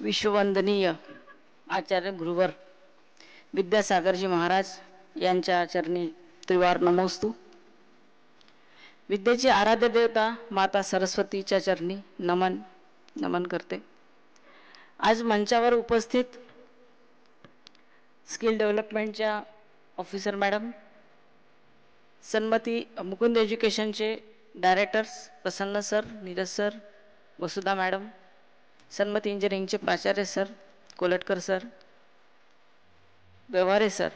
विश्ववंदनीय आचार्य गुरुवर विद्यासागरजी महाराज यांच्या चरणी त्रिवार नमोस्तु. विद्येची आराध्य देवता माता सरस्वतीच्या चरणी नमन करते. आज मंचावर उपस्थित स्किल डेव्हलपमेंटच्या ऑफिसर मॅडम, सन्मती मुकुंद एज्युकेशनचे directors Prasanna sir, Neeraj sir, Vasudha madam, Sanmati इंजिनिअरिंगचे प्राचार्य sir, Kolatkar sir, Vyavahare sir,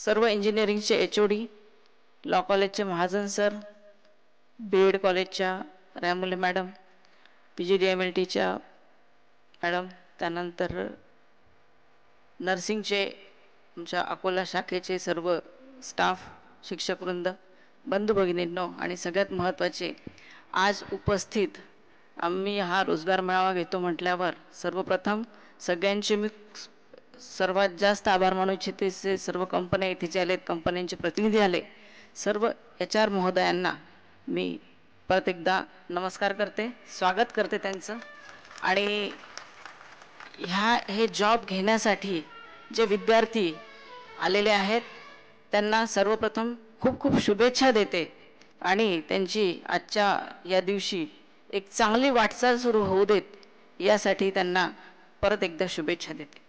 सर्व इंजिनिअरिंगचे HOD, लॉ कॉलेजचे महाजन सर, BEd कॉलेजच्या रॅमुले मॅडम, PGDMLTच्या मॅडम, त्यानंतर नर्सिंगचे आमच्या अकोला शाखेचे सर्व स्टाफ, शिक्षकवृंद, बंधू भगिनींनो आणि सगळ्यात महत्त्वाचे आज उपस्थित आम्ही हा रोजगार मेळावा घेतो म्हटल्यावर सर्वप्रथम सगळ्यांचे मी सर्वात जास्त आभार मानू इच्छिते. सर्व कंपन्या इथे जे आलेत, कंपन्यांचे प्रतिनिधी आले, सर्व HR महोदयांना मी परत एकदा नमस्कार करते, स्वागत करते त्यांचं. आणि हे जॉब घेण्यासाठी जे विद्यार्थी आलेले आहेत त्यांना सर्वप्रथम खूप खूप शुभेच्छा देते आणि त्यांची आजच्या या दिवशी एक चांगली वाटचाल सुरू होऊ देत यासाठी त्यांना परत एकदा शुभेच्छा देते.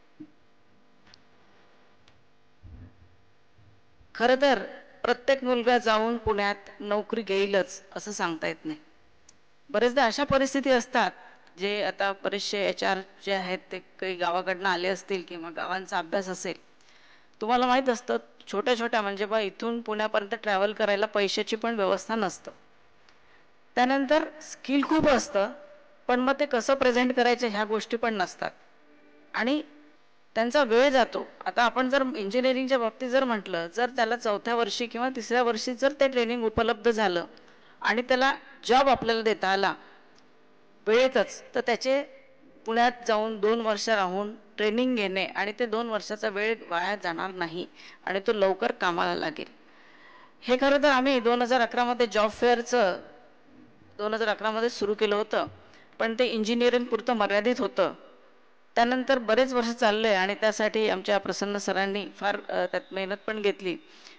खरं तर प्रत्येक मुलगा जाऊन पुण्यात नोकरी घेईलच असं सांगता येत नाही. बरेचदा अशा परिस्थिती असतात जे आता बरेचसे HR जे आहेत ते काही गावाकडनं आले असतील किंवा गावांचा अभ्यास असेल. तुम्हाला माहीत असतं छोट्या छोट्या म्हणजे बा इथून पुण्यापर्यंत ट्रॅव्हल करायला पैशाची पण व्यवस्था नसतं. त्यानंतर स्किल खूप असतं पण मग ते कसं प्रेझेंट करायचं ह्या गोष्टी पण नसतात आणि त्यांचा वेळ जातो. आता आपण जर इंजिनिअरिंगच्या बाबतीत जर म्हटलं, जर त्याला 4थ्या वर्षी किंवा 3ऱ्या वर्षी जर ते ट्रेनिंग उपलब्ध झालं आणि त्याला जॉब आपल्याला देता आला वेळेतच, तर त्याचे पुण्यात जाऊन 2 वर्ष राहून ट्रेनिंग घेणे आणि ते 2 वर्षाचा वेळ वाया जाणार नाही आणि तो लवकर कामाला लागेल. हे खरं तर आम्ही 2011 मध्ये जॉब फेअरचं 2011 मध्ये सुरू केलं होतं, पण ते इंजिनिअरिंग पुरतं मर्यादित होतं. त्यानंतर बरेच वर्ष चालले आणि त्यासाठी आमच्या प्रसन्न सरांनी फार त्यात मेहनत पण घेतली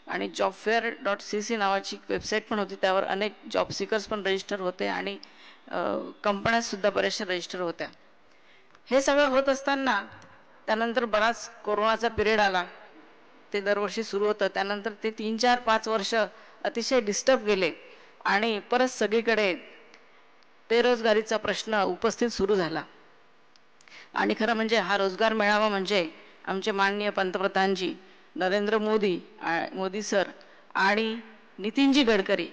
आणि jobfair.cc नावाची वेबसाईट पण होती. त्यावर अनेक जॉब सीकर्स पण रजिस्टर होते आणि कंपन्यासुद्धा बऱ्याचशा रजिस्टर होत्या. हे सगळं होत असताना त्यानंतर बराच कोरोनाचा पिरियड आला. ते दरवर्षी सुरू होतं. त्यानंतर ते 3, 4, 5 वर्ष अतिशय डिस्टर्ब गेले आणि परत सगळीकडे बेरोजगारीचा प्रश्न उपस्थित सुरू झाला. आणि खरं म्हणजे हा रोजगार मेळावा म्हणजे आमचे माननीय पंतप्रधानजी नरेंद्र मोदी सर आणि नितीनजी गडकरी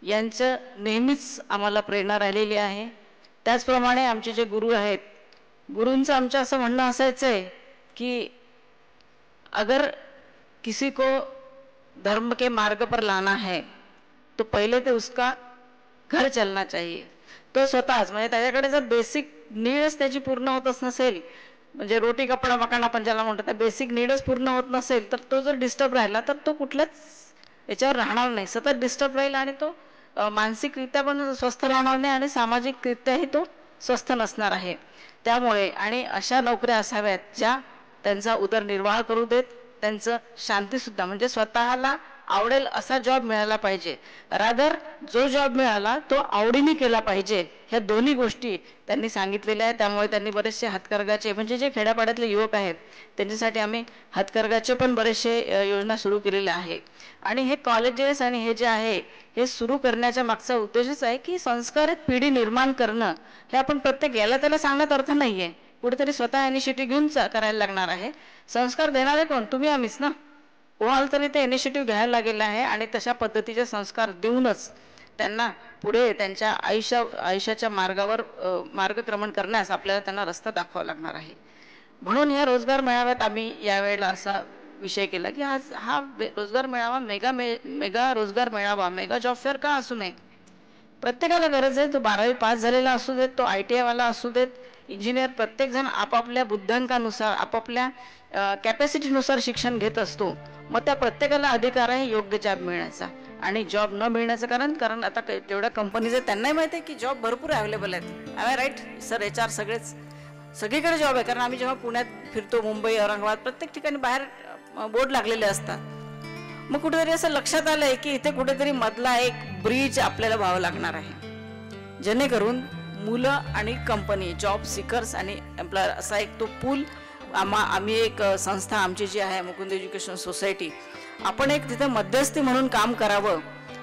यांचं नेहमीच आम्हाला प्रेरणा राहिलेली आहे. त्याचप्रमाणे आमचे जे गुरु आहेत, गुरूंचं आमचं असं म्हणणं असायचं आहे की अगर किसी को धर्म के मार्ग पर लाना है तो पहिले तो उसका घर चलना चाहिए. तो स्वतःच म्हणजे त्याच्याकडे जर बेसिक नीडच त्याची पूर्ण होतच नसेल, म्हणजे रोटी कपडा मकान आपण ज्याला म्हणतो त्या बेसिक नीडच पूर्ण होत नसेल, तर तो जर डिस्टर्ब राहिला तर तो कुठल्याच याच्यावर राहणार नाही, सतत डिस्टर्ब राहील आणि तो मानसिकरित्या पण स्वस्थ राहणार नाही आणि सामाजिकरित्याही तो स्वस्थ नसणार आहे. त्यामुळे आणि अशा नोकऱ्या असाव्यात ज्या त्यांचा उदरनिर्वाह करू देत, त्यांचं शांतीसुद्धा म्हणजे स्वतःला आवडेल असा जॉब मिळाला पाहिजे. रादर जो जॉब मिळाला तो आवडीने केला पाहिजे. ह्या दोन्ही गोष्टी त्यांनी सांगितलेल्या आहेत. त्यामुळे त्यांनी बरेचसे हातकर्गाचे म्हणजे जे खेड्यापाड्यातले युवक आहेत त्यांच्यासाठी आम्ही हातकर्गाचे पण बरेचसे योजना सुरू केलेल्या आहेत. आणि हे कॉलेजेस आणि हे जे आहे हे सुरू करण्याच्या मागचा उद्देशच आहे की संस्कारित पिढी निर्माण करणं. हे आपण प्रत्येक याला त्याला सांगण्यात अर्थ नाही आहे, कुठेतरी स्वतः इनिशिएटिव्ह घेऊन करायला लागणार आहे. संस्कार देणारे कोण? तुम्ही आम्हीच ना. कोणाला तरी ते इनिशिएटिव्ह घ्यायला लागलेलं आहे आणि तशा पद्धतीचे संस्कार देऊनच त्यांना पुढे त्यांच्या आयुष्याच्या मार्गावर मार्गक्रमण करण्यास आपल्याला त्यांना रस्ता दाखवावा लागणार आहे. म्हणून या रोजगार मेळाव्यात आम्ही यावेळेला असा विषय केला की आज हा रोजगार मेळावा मेगा रोजगार मेळावा, मेगा जॉब फेअर का असू नये. प्रत्येकाला गरज आहे. तो 12वी पास झालेला असू देत, तो ITI वाला असू देत, इंजिनियर, प्रत्येकजण आपापल्या बुद्ध्यांकानुसार आपापल्या कॅपॅसिटीनुसार शिक्षण घेत असतो. मग त्या प्रत्येकाला अधिकार आहे योग्य जॉब मिळण्याचा. आणि जॉब न मिळण्याचं कारण आता जेवढ्या कंपनीज आहेत त्यांनाही माहिती आहे की जॉब भरपूर अवेलेबल आहेत. I right sir? HR सगळीकडे जॉब आहे. कारण आम्ही जेव्हा पुण्यात फिरतो, मुंबई, औरंगाबाद, प्रत्येक ठिकाणी बाहेर बोर्ड लागलेले असतात. मग कुठेतरी असं लक्षात आलंय की इथे कुठेतरी मधला एक ब्रिज आपल्याला व्हावं लागणार आहे, जेणेकरून मुलं आणि कंपनी, जॉब सिकर्स आणि एम्प्लॉयर असा एक तो पूल. आम्ही एक संस्था आमची जी आहे मुकुंद एज्युकेशन सोसायटी, आपण एक तिथे मध्यस्थी म्हणून काम करावं.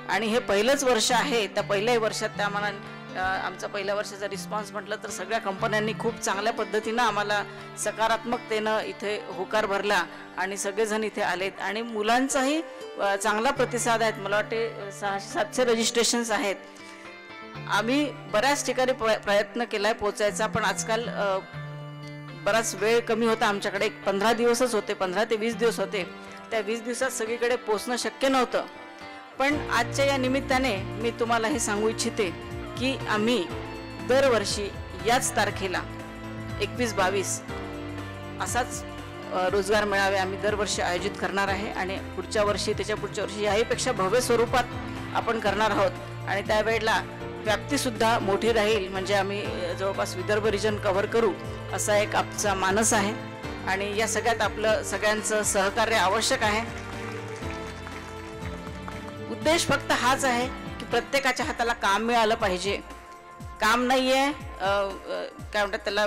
आणि हे पहिलंच वर्ष आहे. त्या पहिल्याही वर्षात त्या मनाने आमचा पहिल्या वर्षाचा रिस्पॉन्स म्हटलं तर सगळ्या कंपन्यांनी खूप चांगल्या पद्धतीनं आम्हाला सकारात्मकतेनं इथे होकार भरला आणि सगळेजण इथे आलेत आणि मुलांचाही चांगला प्रतिसाद आहेत. मला वाटते 600-700 रजिस्ट्रेशन्स आहेत. आम्ही बऱ्याच ठिकाणी प्रयत्न केलाय पोचायचा, पण आजकाल बराच वेळ कमी होता आमच्याकडे. 15 दिवसच होते, 15 ते 20 दिवस होते. त्या 20 दिवसात सगळीकडे पोचणं शक्य नव्हतं. पण आजच्या या निमित्ताने मी तुम्हाला हे सांगू इच्छिते की आम्ही दरवर्षी याच तारखेला 21-22 असाच रोजगार मेळावे आम्ही दरवर्षी आयोजित करणार आहे. आणि पुढच्या वर्षी, त्याच्या पुढच्या वर्षी याहीपेक्षा भव्य स्वरूपात आपण करणार आहोत. आणि त्यावेळेला व्याप्तीसुद्धा मोठी राहील. म्हणजे आम्ही जवळपास विदर्भ रिजन कव्हर करू असा एक आमचा मानस आहे. आणि या सगळ्यात आपलं सगळ्यांचं सहकार्य आवश्यक आहे. उद्देश फक्त हाच आहे की प्रत्येकाच्या हाताला काम मिळालं पाहिजे. काम नाही आहे, काय म्हणतात त्याला,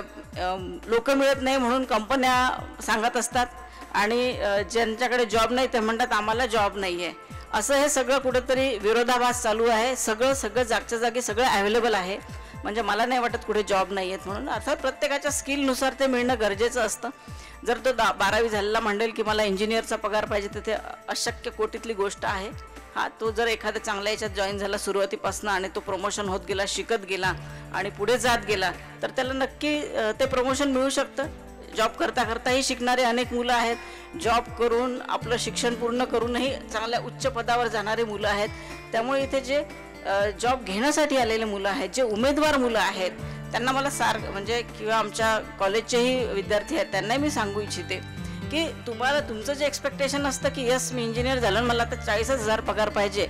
लोक मिळत नाही म्हणून कंपन्या सांगत असतात आणि ज्यांच्याकडे जॉब नाही ते म्हणतात आम्हाला जॉब नाही आहे. असं हे सगळं कुठेतरी विरोधाभास चालू आहे. सगळं जागच्या जागी सगळं अवेलेबल आहे. म्हणजे मला नाही वाटत कुठे जॉब नाही आहेत म्हणून. अर्थात प्रत्येकाच्या स्किलनुसार ते मिळणं गरजेचं असतं. जर तो 12वी झालेला म्हणेल की मला इंजिनियरचा पगार पाहिजे तर ते अशक्य कोटीतली गोष्ट आहे. तो जर एखाद्या चांगल्या याच्यात जॉईन झाला सुरुवातीपासून आणि तो प्रमोशन होत गेला, शिकत गेला आणि पुढे जात गेला तर त्याला नक्की ते प्रमोशन मिळू शकतं. जॉब करता करताही शिकणारे अनेक मुलं आहेत. जॉब करून आपलं शिक्षण पूर्ण करूनही चांगल्या उच्च पदावर जाणारे मुलं आहेत. त्यामुळे इथे जे जॉब घेण्यासाठी आलेले मुलं आहेत, जे उमेदवार मुलं आहेत, त्यांना मला म्हणजे किंवा आमच्या कॉलेजचेही विद्यार्थी आहेत त्यांनाही मी सांगू इच्छिते की तुम्हाला तुमचं जे एक्सपेक्टेशन असतं की यस मी इंजिनियर झालो मला तर 40,000 पगार पाहिजे,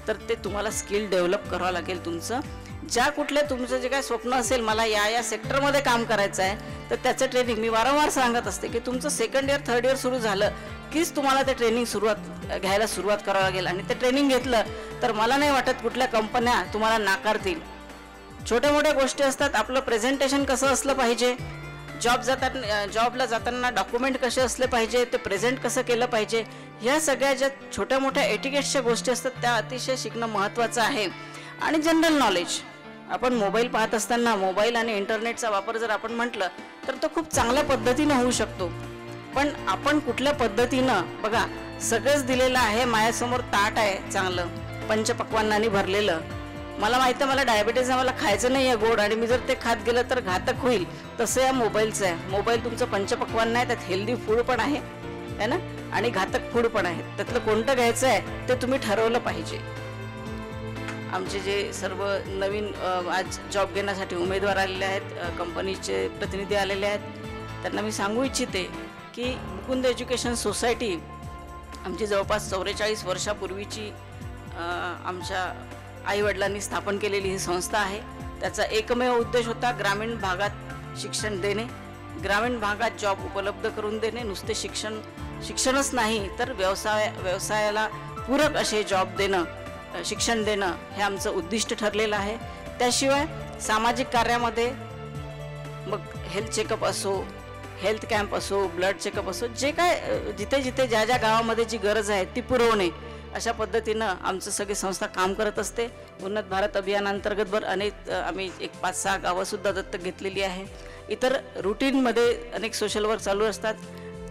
तर ते तुम्हाला स्किल डेव्हलप करावं लागेल. तुमचं ज्या कुठल्या तुमचं जे काय स्वप्न असेल मला या सेक्टरमध्ये काम करायचं आहे तर त्याचं ट्रेनिंग मी वारंवार सांगत असते की तुमचं 2nd इयर 3rd इयर सुरू झालं कीच तुम्हाला ते ट्रेनिंग घ्यायला सुरुवात करावं लागेल. आणि ते ट्रेनिंग घेतलं तर मला नाही वाटत कुठल्या कंपन्या तुम्हाला नाकारतील. छोट्या मोठ्या गोष्टी असतात. आपलं प्रेझेंटेशन कसं असलं पाहिजे, जॉबला जाताना डॉक्युमेंट कसे असले पाहिजे, ते प्रेझेंट कसं केलं पाहिजे, ह्या सगळ्या ज्या छोट्या मोठ्या एटिकेट्सच्या गोष्टी असतात त्या अतिशय शिकणं महत्त्वाचं आहे. आणि जनरल नॉलेज, आपण मोबाईल पाहत असताना मोबाईल आणि इंटरनेटचा वापर जर आपण म्हटलं तर तो खूप चांगल्या पद्धतीनं होऊ शकतो. पण आपण कुठल्या पद्धतीनं, बघा सगळंच दिलेलं आहे माझ्यासमोर, ताट आहे चांगलं पंचपक्वान्नांनी भरलेलं. मला माहिती आहे मला डायबिटीज आहे, मला खायचं नाही आहे गोड, आणि मी जर ते खात गेलं तर घातक होईल. तसं या मोबाईलचं आहे. मोबाईल तुमचं पंचपक्वान्न आहे, त्यात हेल्दी फूड पण आहे ना, आणि घातक फूड पण आहे. त्यातलं कोणतं घ्यायचं आहे ते तुम्ही ठरवलं पाहिजे. आमचे जे सर्व नवीन आज जॉब घेण्यासाठी उमेदवार आलेले आहेत, कंपनीचे प्रतिनिधी आलेले आहेत, त्यांना मी सांगू इच्छिते की मुकुंद एज्युकेशन सोसायटी आमची जवळपास 44 वर्षापूर्वीची आमच्या आईवडिलांनी स्थापन केलेली ही संस्था आहे. त्याचा एकमेव उद्देश होता ग्रामीण भागात शिक्षण देणे, ग्रामीण भागात जॉब उपलब्ध करून देणे. नुसते शिक्षणच नाही तर व्यवसायाला पूरक असे जॉब देणं, शिक्षण देणं हे आमचं उद्दिष्ट ठरलेलं आहे. त्याशिवाय सामाजिक कार्यामध्ये मग हेल्थ चेकअप असो, हेल्थ कॅम्प असो, ब्लड चेकअप असो, जे काय जिथे ज्या गावामध्ये जी गरज आहे ती पुरवणे, अशा पद्धतीनं आमचं सगळी संस्था काम करत असते. उन्नत भारत अभियानांतर्गत आम्ही एक 5-6 गावंसुद्धा दत्तक घेतलेली आहे. इतर रुटीनमध्ये अनेक सोशल वर्क चालू असतात.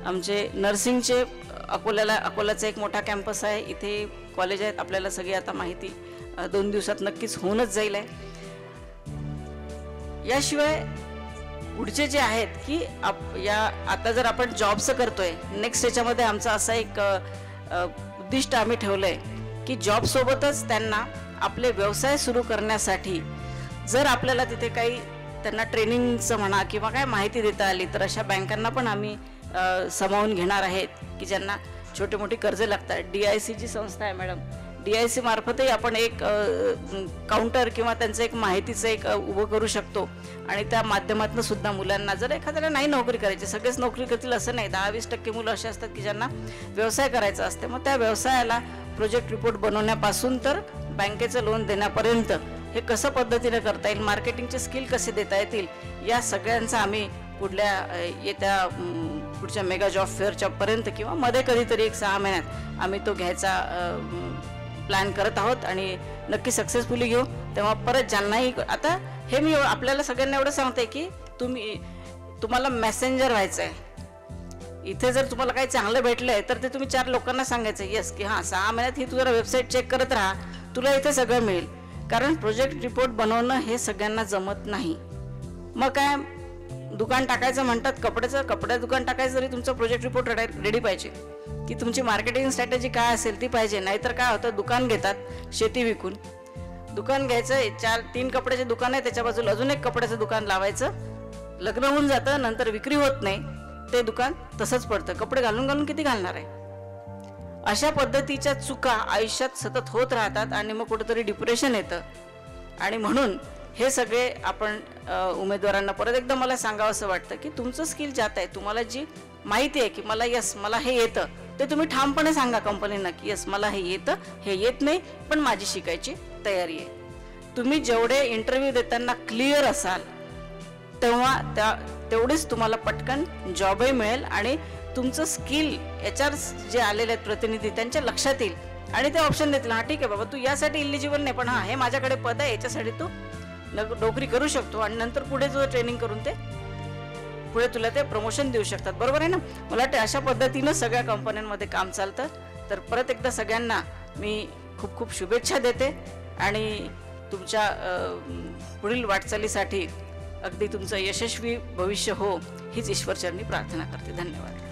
आमचे नर्सिंगचे अकोल्याचा एक मोठा कॅम्पस आहे, इथे कॉलेज आहेत, आपल्याला सगळी आता माहिती 2 दिवसात नक्कीच होऊनच जाईल आहे. याशिवाय पुढचे जे आहेत की आता जर आपण जॉबचं करतोय, नेक्स्ट याच्यामध्ये आमचा असा एक उद्दिष्ट आम्ही ठेवलंय की जॉब सोबतच त्यांना आपले व्यवसाय सुरू करण्यासाठी जर आपल्याला तिथे काही त्यांना ट्रेनिंगचं म्हणा किंवा काय माहिती देता आली तर अशा बँकांना पण आम्ही सामावून घेणार आहेत की ज्यांना छोटे मोठी कर्ज लागतात. DIC जी संस्था आहे मॅडम, DIC मार्फतही आपण एक काउंटर किंवा त्यांचं एक माहितीचं एक उभं करू शकतो आणि त्या माध्यमातून सुद्धा मुलांना, जर एखाद्याला नाही नोकरी करायची, सगळेच नोकरी करतील असं नाही, 10-20% मुलं असे असतात की ज्यांना व्यवसाय करायचा असते, मग त्या व्यवसायाला प्रोजेक्ट रिपोर्ट बनवण्यापासून तर बँकेचं लोन देण्यापर्यंत हे कसं पद्धतीने करता येईल, मार्केटिंगचे स्किल कसे देता येतील, या सगळ्यांचा आम्ही पुढच्या मेगा जॉब फेअरच्या पर्यंत किंवा मध्ये कधीतरी एक 6 महिन्यात आम्ही तो घ्यायचा प्लॅन करत आहोत आणि नक्की सक्सेसफुली घेऊ. तेव्हा परत ज्यांनाही आता हे मी आपल्याला सगळ्यांना एवढं सांगते की तुम्हाला मेसेंजर व्हायचं आहे. इथे जर तुम्हाला काही चांगलं भेटलंय तर ते तुम्ही 4 लोकांना सांगायचं येस की हां 6 महिन्यात ही तू जरा वेबसाईट चेक करत राहा, तुला इथे सगळं मिळेल. कारण प्रोजेक्ट रिपोर्ट बनवणं हे सगळ्यांना जमत नाही. मग काय दुकान टाकायचं म्हणतात, कपड्याचं दुकान टाकायचं तरी तुमचं प्रोजेक्ट रिपोर्ट रेडी पाहिजे की तुमची मार्केटिंग स्ट्रॅटेजी काय असेल ती पाहिजे. नाहीतर काय होतं, दुकान घेतात शेती विकून, दुकान घ्यायचं 3 कपड्याचे दुकान आहे, त्याच्या बाजूला अजून एक कपड्याचं दुकान लावायचं, लग्न होऊन जातं, नंतर विक्री होत नाही, ते दुकान तसंच पडतं, कपडे घालून किती घालणार आहे. अशा पद्धतीच्या चुका आयुष्यात सतत होत राहतात आणि मग कुठेतरी डिप्रेशन येतं. आणि म्हणून हे सगळे आपण उमेदवारांना परत एकदा मला सांगावं असं वाटतं की तुमचं स्किल ज्यात आहे, तुम्हाला जी माहिती आहे की मला हे येतं, ते तुम्ही ठामपणे सांगा कंपनींना की यस मला हे येतं, हे येत नाही पण माझी शिकायची तयारी आहे. तुम्ही जेवढे इंटरव्ह्यू देताना क्लिअर असाल तेव्हा तेवढीच तुम्हाला पटकन जॉबही मिळेल आणि तुमचं स्किल HR जे आलेले आहेत प्रतिनिधी त्यांच्या लक्षात येईल आणि ते ऑप्शन देतील, हां ठीक आहे बाबा तू यासाठी इलिजिबल नाही पण हां हे माझ्याकडे पद आहे, याच्यासाठी तू नोकरी करू शकतो आणि नंतर पुढे जो ट्रेनिंग करून ते पुढे तुला ते प्रमोशन देऊ शकतात. बरोबर आहे ना. मला वाटतं अशा पद्धतीनं सगळ्या कंपन्यांमध्ये काम चालतं. तर परत एकदा सगळ्यांना मी खूप खूप शुभेच्छा देते आणि तुमच्या पुढील वाटचालीसाठी अगदी तुमचं यशस्वी भविष्य हो हीच ईश्वरचरणी प्रार्थना करते. धन्यवाद.